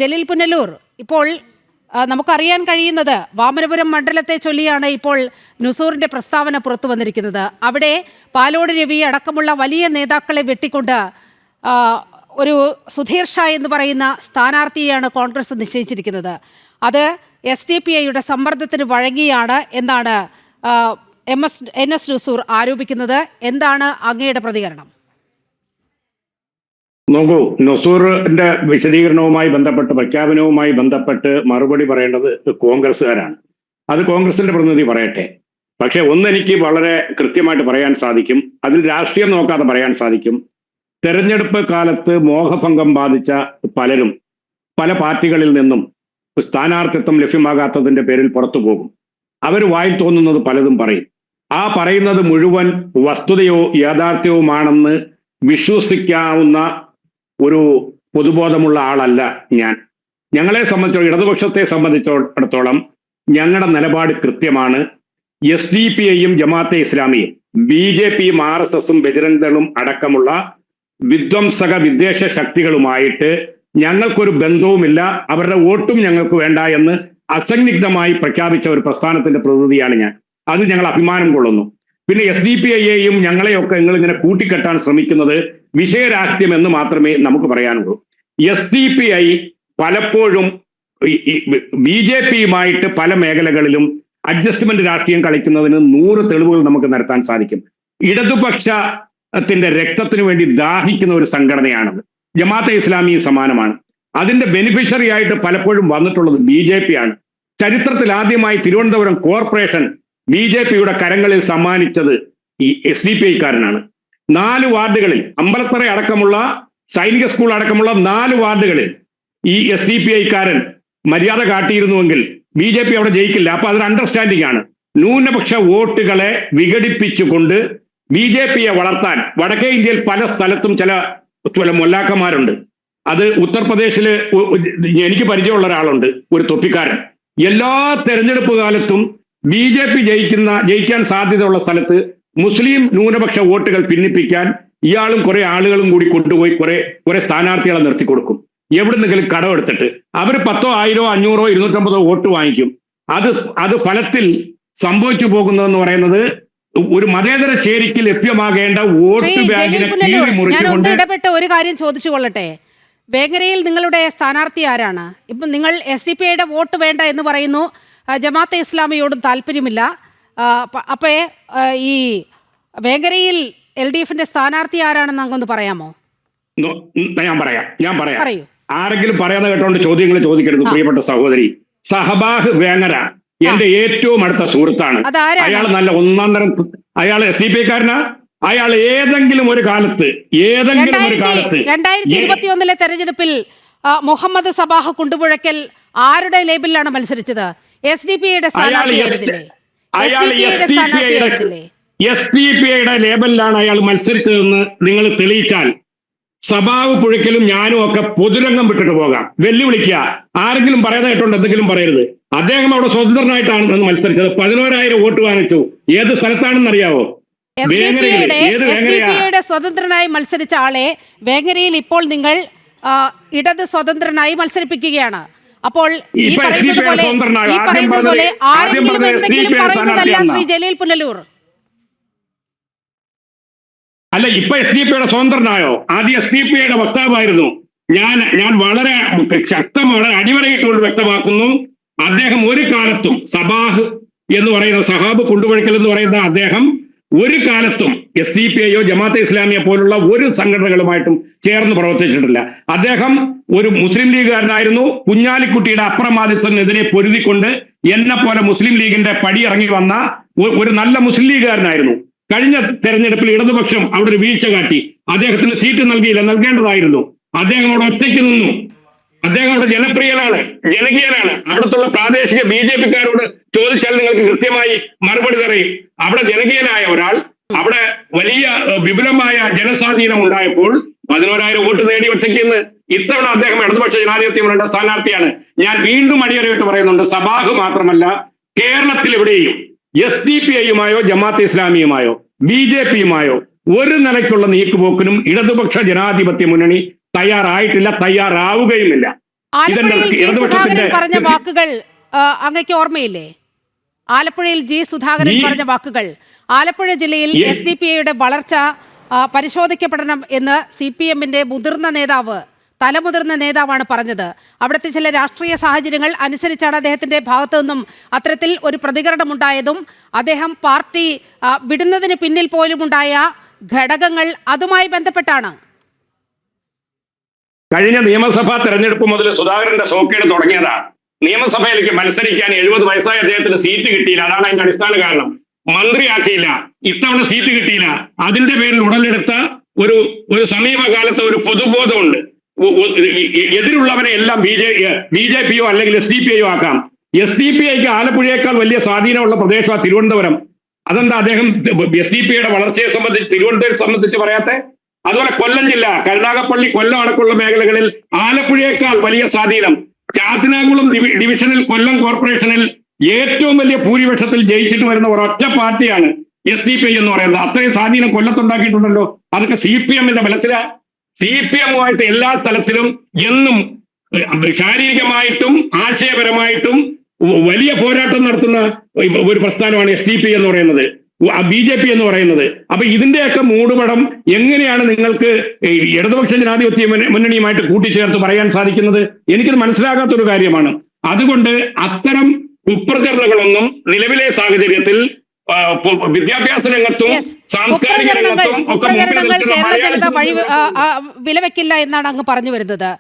ജലീൽ പുനലൂർ, ഇപ്പോൾ നമുക്കറിയാൻ കഴിയുന്നത് വാമനപുരം മണ്ഡലത്തെ ചൊല്ലിയാണ് ഇപ്പോൾ നുസൂറിന്റെ പ്രസ്താവന പുറത്തു വന്നിരിക്കുന്നത്. അവിടെ പാലോട് രവി അടക്കമുള്ള വലിയ നേതാക്കളെ വെട്ടിക്കൊണ്ട് ഒരു സുധീർ ഷാ എന്ന് പറയുന്ന സ്ഥാനാർത്ഥിയെയാണ് കോൺഗ്രസ് നിശ്ചയിച്ചിരിക്കുന്നത്. അത് SDPIയുടെ സമ്മർദ്ദത്തിന് വഴങ്ങിയാണ് എന്നാണ് NS നുസൂർ ആരോപിക്കുന്നത്. എന്താണ് അങ്ങയുടെ പ്രതികരണം? നോക്കൂ, നസൂറിന്റെ വിശദീകരണവുമായി ബന്ധപ്പെട്ട്, പ്രഖ്യാപനവുമായി ബന്ധപ്പെട്ട് മറുപടി പറയേണ്ടത് കോൺഗ്രസ്സുകാരാണ്. അത് കോൺഗ്രസിന്റെ പ്രതിനിധി പറയട്ടെ. പക്ഷെ ഒന്നെനിക്ക് വളരെ കൃത്യമായിട്ട് പറയാൻ സാധിക്കും, അതിൽ രാഷ്ട്രീയം നോക്കാതെ പറയാൻ സാധിക്കും. തെരഞ്ഞെടുപ്പ് കാലത്ത് മോഹഭംഗം ബാധിച്ച പലരും പല പാർട്ടികളിൽ നിന്നും സ്ഥാനാർത്ഥിത്വം ലഭ്യമാകാത്തതിന്റെ പേരിൽ പുറത്തു പോകും. അവർ വായിൽ തോന്നുന്നത് പലതും പറയും. ആ പറയുന്നത് മുഴുവൻ വസ്തുതയോ യാഥാർത്ഥ്യവുമാണെന്ന് വിശ്വസിക്കാവുന്ന ഒരു പൊതുബോധമുള്ള ആളല്ല ഞാൻ. ഞങ്ങളെ സംബന്ധിച്ചോളം, ഇടതുപക്ഷത്തെ സംബന്ധിച്ചിടത്തോളം ഞങ്ങളുടെ നിലപാട് കൃത്യമാണ്. SDPIയും ജമാഅത്തെ ഇസ്ലാമിയും BJPയും RSSും ബജരംഗ് അടക്കമുള്ള വിധ്വംസക വിദ്വേഷ ശക്തികളുമായിട്ട് ഞങ്ങൾക്കൊരു ബന്ധവുമില്ല, അവരുടെ വോട്ടും ഞങ്ങൾക്ക് വേണ്ട എന്ന് അസന്നിഗ്ധമായി പ്രഖ്യാപിച്ച ഒരു പ്രസ്ഥാനത്തിന്റെ പ്രതിനിധിയാണ് ഞാൻ. അത് ഞങ്ങൾ അഭിമാനം കൊള്ളുന്നു. പിന്നെ SDPIയെയും ഞങ്ങളെയൊക്കെ നിങ്ങളിങ്ങനെ കൂട്ടിക്കെട്ടാൻ ശ്രമിക്കുന്നത് വിഷയരാഷ്ട്രീയം എന്ന് മാത്രമേ നമുക്ക് പറയാനുള്ളൂ. SDPI പലപ്പോഴും BJPയുമായിട്ട് പല മേഖലകളിലും അഡ്ജസ്റ്റ്മെന്റ് രാഷ്ട്രീയം കളിക്കുന്നതിന് 100 തെളിവുകൾ നമുക്ക് നിരത്താൻ സാധിക്കും. ഇടതുപക്ഷത്തിന്റെ രക്തത്തിന് വേണ്ടി ദാഹിക്കുന്ന ഒരു സംഘടനയാണത്. ജമാഅത്തെ ഇസ്ലാമി സമാനമാണ്. അതിന്റെ ബെനിഫിഷ്യറി ആയിട്ട് പലപ്പോഴും വന്നിട്ടുള്ളത് BJP ആണ്. ചരിത്രത്തിൽ ആദ്യമായി തിരുവനന്തപുരം കോർപ്പറേഷൻ BJPയുടെ കരങ്ങളിൽ സമ്മാനിച്ചത് ഈ SDPIക്കാരനാണ്. 4 വാർഡുകളിൽ, അമ്പലത്തറ അടക്കമുള്ള സൈനിക സ്കൂൾ അടക്കമുള്ള 4 വാർഡുകളിൽ ഈ SDPIക്കാരൻ മര്യാദ കാട്ടിയിരുന്നുവെങ്കിൽ BJP അവിടെ ജയിക്കില്ല. അപ്പൊ അതൊരു അണ്ടർസ്റ്റാൻഡിംഗ് ആണ്. ന്യൂനപക്ഷ വോട്ടുകളെ വിഘടിപ്പിച്ചുകൊണ്ട് BJPയെ വളർത്താൻ വടക്കേ ഇന്ത്യയിൽ പല സ്ഥലത്തും ചില മൊല്ലാക്കന്മാരുണ്ട്. അത് ഉത്തർപ്രദേശില് എനിക്ക് പരിചയമുള്ള ഒരാളുണ്ട്, ഒരു തൊപ്പിക്കാരൻ. എല്ലാ തെരഞ്ഞെടുപ്പ് കാലത്തും BJP ജയിക്കാൻ സാധ്യതയുള്ള സ്ഥലത്ത് മുസ്ലിം ന്യൂനപക്ഷ വോട്ടുകൾ ഭിന്നിപ്പിക്കാൻ ഇയാളും കുറെ ആളുകളും കൂടി കൊണ്ടുപോയി കുറെ സ്ഥാനാർത്ഥികളെ നിർത്തിക്കൊടുക്കും. എവിടുന്നെങ്കിലും കടമെടുത്തിട്ട് അവർ 10, 1000, 500, 250 വോട്ട് വാങ്ങിക്കും. അത് ഫലത്തിൽ സംഭവിച്ചു പോകുന്നതെന്ന് പറയുന്നത് ഒരു മതേതര ചേരിക്ക് ലഭ്യമാകേണ്ട വോട്ട് ബാങ്കിനെ ഞാൻ ഇടപെട്ട ഒരു കാര്യം ചോദിച്ചു കൊള്ളട്ടെ. വേങ്ങരയിൽ നിങ്ങളുടെ സ്ഥാനാർത്ഥി ആരാണ്? ഇപ്പം നിങ്ങൾ SDPIയുടെ വോട്ട് വേണ്ട എന്ന് പറയുന്നു, ജമാഅത്തെ ഇസ്ലാമിയോടും താല്പര്യമില്ല. അപ്പോ ഈ വേങ്ങരയിൽ LDFന്റെ സ്ഥാനാർത്ഥി ആരാണെന്ന് അങ്ങൊന്ന് പറയാമോ? ഞാൻ പറയാം. ആരെങ്കിലും പറയാതെ കേട്ടോണ്ട് ചോദ്യങ്ങൾ ചോദിക്കരുത് പ്രിയപ്പെട്ട സഹോദരി. സഹബാഹ് വേങ്ങര എന്റെ ഏറ്റവും അടുത്ത സുഹൃത്താണ്. അയാൾ നല്ല ഒന്നാം തരം, അയാൾ SDPIക്കാരനാ. അയാൾ ഏതെങ്കിലും ഒരു കാലത്ത് 2021 തെരഞ്ഞെടുപ്പിൽ മുഹമ്മദ് സബാഹ് കുണ്ടുപുഴയ്ക്കൽ ആരുടെ ലേബലിലാണ് മത്സരിച്ചത്? SDPIയുടെ സ്ഥാനാർത്ഥിയായിരുന്നില്ലേ? SDPIയുടെ ലേബലിലാണ് അയാൾ മത്സരിച്ചതെന്ന് നിങ്ങൾ തെളിയിച്ചാൽ സബാവ് പുഴയ്ക്കലും ഞാനും ഒക്കെ പൊതുരംഗം വിട്ടിട്ട് പോകാം. വെല്ലുവിളിക്കുക. ആരെങ്കിലും പറയാതെ കേട്ടോണ്ട് എന്തെങ്കിലും പറയരുത്. അദ്ദേഹം അവിടെ സ്വതന്ത്രനായിട്ടാണ് മത്സരിച്ചത്. 11,000 വോട്ട് വാങ്ങിച്ചു. ഏത് സ്ഥലത്താണെന്ന് അറിയാവോ? SDPIയുടെ സ്വതന്ത്രനായി മത്സരിച്ച ആളെ വേങ്ങരയിൽ ഇപ്പോൾ നിങ്ങൾ ഇടത് സ്വതന്ത്രനായി മത്സരിപ്പിക്കുകയാണ്. അപ്പോൾ ഈ പറയുന്നത് പോലെ ആരെങ്കിലും എന്തെങ്കിലും പറയുന്നതല്ല ശ്രീ ജലീൽ പുനലൂർ. അല്ല, ഇപ്പൊ SDPIയുടെ സ്വതന്ത്രനായോ? ആദ്യം SDPIയുടെ വക്താവായിരുന്നു. ഞാൻ വളരെ ശക്തമാണ്, അടിവരയിട്ടുകൊണ്ട് വ്യക്തമാക്കുന്നു. അദ്ദേഹം ഒരു കാലത്തും സബാഹ് എന്ന് പറയുന്ന, സഹാബ് കുണ്ടുപുഴയ്ക്കൽ എന്ന് പറയുന്ന അദ്ദേഹം ഒരു കാലത്തും SDPIയോ ജമാഅത്തെ ഇസ്ലാമിയെ പോലുള്ള ഒരു സംഘടനകളുമായിട്ടും ചേർന്ന് പ്രവർത്തിച്ചിട്ടില്ല. അദ്ദേഹം ഒരു മുസ്ലിം ലീഗുകാരനായിരുന്നു. കുഞ്ഞാലിക്കുട്ടിയുടെ അപ്രമാദിത്വത്തിനെതിരെ പൊരുതിക്കൊണ്ട് എന്നെ പോലെ മുസ്ലിം ലീഗിന്റെ പടിയിറങ്ങി വന്ന ഒരു നല്ല മുസ്ലിം ലീഗുകാരനായിരുന്നു. കഴിഞ്ഞ തെരഞ്ഞെടുപ്പിൽ ഇടതുപക്ഷം അവിടെ ഒരു വീഴ്ച കാട്ടി. അദ്ദേഹത്തിന് സീറ്റ് നൽകേണ്ടതായിരുന്നു. അദ്ദേഹം അവിടെ ഒറ്റയ്ക്ക് നിന്നു. അദ്ദേഹം അവിടെ ജനപ്രിയനാണ്, ജനകീയനാണ്. അവിടത്തുള്ള പ്രാദേശിക BJPക്കാരോട് ചോദിച്ചാൽ നിങ്ങൾക്ക് കൃത്യമായി മറുപടി തരും. അവിടെ ജനകീയനായ ഒരാൾ, അവിടെ വലിയ വിപുലമായ ജനസ്വാധീനം ഉണ്ടായപ്പോൾ 11,000 വോട്ട് നേടി ഒറ്റയ്ക്ക് നിന്ന് ഇത്തവണ അദ്ദേഹം ഇടതുപക്ഷ ജനാധിപത്യങ്ങളുടെ സ്ഥാനാർത്ഥിയാണ്. ഞാൻ വീണ്ടും അടിയറയിട്ട് പറയുന്നുണ്ട്, സബാഹ് മാത്രമല്ല കേരളത്തിൽ എവിടെയും SDPIയുമായോ ജമാഅത്തെ ഇസ്ലാമിയുമായോ BJPയുമായോ ഒരു നിലയ്ക്കുള്ള നീക്കുപോക്കിനും ഇടതുപക്ഷ ജനാധിപത്യ മുന്നണി തയ്യാറായിട്ടില്ല, തയ്യാറാവുകയുമില്ല. ആലപ്പുഴയിൽ ജി സുധാകരൻ പറഞ്ഞ വാക്കുകൾ അങ്ങക്ക് ഓർമ്മയില്ലേ? ആലപ്പുഴയിൽ ജി സുധാകരൻ പറഞ്ഞ വാക്കുകൾ, ആലപ്പുഴ ജില്ലയിൽ SDPIയുടെ വളർച്ച പരിശോധിക്കപ്പെടണം എന്ന് CPMന്റെ തലമുതിർന്ന നേതാവാണ് പറഞ്ഞത്. അവിടുത്തെ ചില രാഷ്ട്രീയ സാഹചര്യങ്ങൾ അനുസരിച്ചാണ് അദ്ദേഹത്തിന്റെ ഭാഗത്തു നിന്നും അത്തരത്തിൽ ഒരു പ്രതികരണം ഉണ്ടായതും അദ്ദേഹം പാർട്ടി വിടുന്നതിന് പിന്നിൽ പോലുമുണ്ടായ ഘടകങ്ങൾ അതുമായി ബന്ധപ്പെട്ടാണ്. കഴിഞ്ഞ നിയമസഭാ തെരഞ്ഞെടുപ്പ് മുതൽ സുധാകരന്റെ സോക്കേട് തുടങ്ങിയതാണ്. നിയമസഭയിലേക്ക് മത്സരിക്കാൻ 70 വയസ്സായ അദ്ദേഹത്തിന് സീറ്റ് കിട്ടിയില്ല. അതാണ് അതിന്റെ അടിസ്ഥാന കാരണം. മന്ത്രിയാക്കിയില്ല, ഇത്തവണ സീറ്റ് കിട്ടിയില്ല. അതിന്റെ പേരിൽ ഉടലെടുത്ത ഒരു സമീപകാലത്ത് ഒരു പൊതുബോധമുണ്ട്. എതിരുള്ളവനെ എല്ലാം BJPയോ അല്ലെങ്കിൽ SDPIയോ ആക്കാം. SDPIക്ക് ആലപ്പുഴയേക്കാൾ വലിയ സ്വാധീനമുള്ള പ്രദേശമാണ് തിരുവനന്തപുരം. അതെന്താ അദ്ദേഹം SDPIയുടെ വളർച്ചയെ സംബന്ധിച്ച് തിരുവനന്തപുരം സംബന്ധിച്ച് പറയാത്തെ? അതുപോലെ കൊല്ലം ജില്ല, കരുനാഗപ്പള്ളി, കൊല്ലം അടക്കമുള്ള മേഖലകളിൽ ആലപ്പുഴയേക്കാൾ വലിയ സ്വാധീനം. ചാത്തനാകുളം ഡിവിഷനിൽ കൊല്ലം കോർപ്പറേഷനിൽ ഏറ്റവും വലിയ ഭൂരിപക്ഷത്തിൽ ജയിച്ചിട്ട് വരുന്ന ഒരൊറ്റ പാർട്ടിയാണ് SDPI എന്ന് പറയുന്നത്. അത്രയും സ്വാധീനം കൊല്ലത്തുണ്ടാക്കിയിട്ടുണ്ടല്ലോ. അതൊക്കെ CPMന്റെ ബലത്തില. CPMുമായിട്ട് എല്ലാ സ്ഥലത്തിലും എന്നും ശാരീരികമായിട്ടും ആശയപരമായിട്ടും വലിയ പോരാട്ടം നടത്തുന്ന ഒരു പ്രസ്ഥാനമാണ് SDPI എന്ന് പറയുന്നത്, BJP എന്ന് പറയുന്നത്. അപ്പൊ ഇതിന്റെയൊക്കെ മൂടുപടം എങ്ങനെയാണ് നിങ്ങൾക്ക് ഇടതുപക്ഷ ജനാധിപത്യ മുന്നണിയുമായിട്ട് കൂട്ടിച്ചേർത്ത് പറയാൻ സാധിക്കുന്നത്? എനിക്കത് മനസ്സിലാകാത്തൊരു കാര്യമാണ്. അതുകൊണ്ട് അത്തരം കുപ്രചരണങ്ങളൊന്നും നിലവിലെ സാഹചര്യത്തിൽ വിദ്യാഭ്യാസ രംഗത്തും സാംസ്കാരിക രംഗത്തും ഒക്കെ കേരള ജനത വിലവെക്കില്ല എന്നാണ് അങ്ങ് പറഞ്ഞു വരുന്നത്.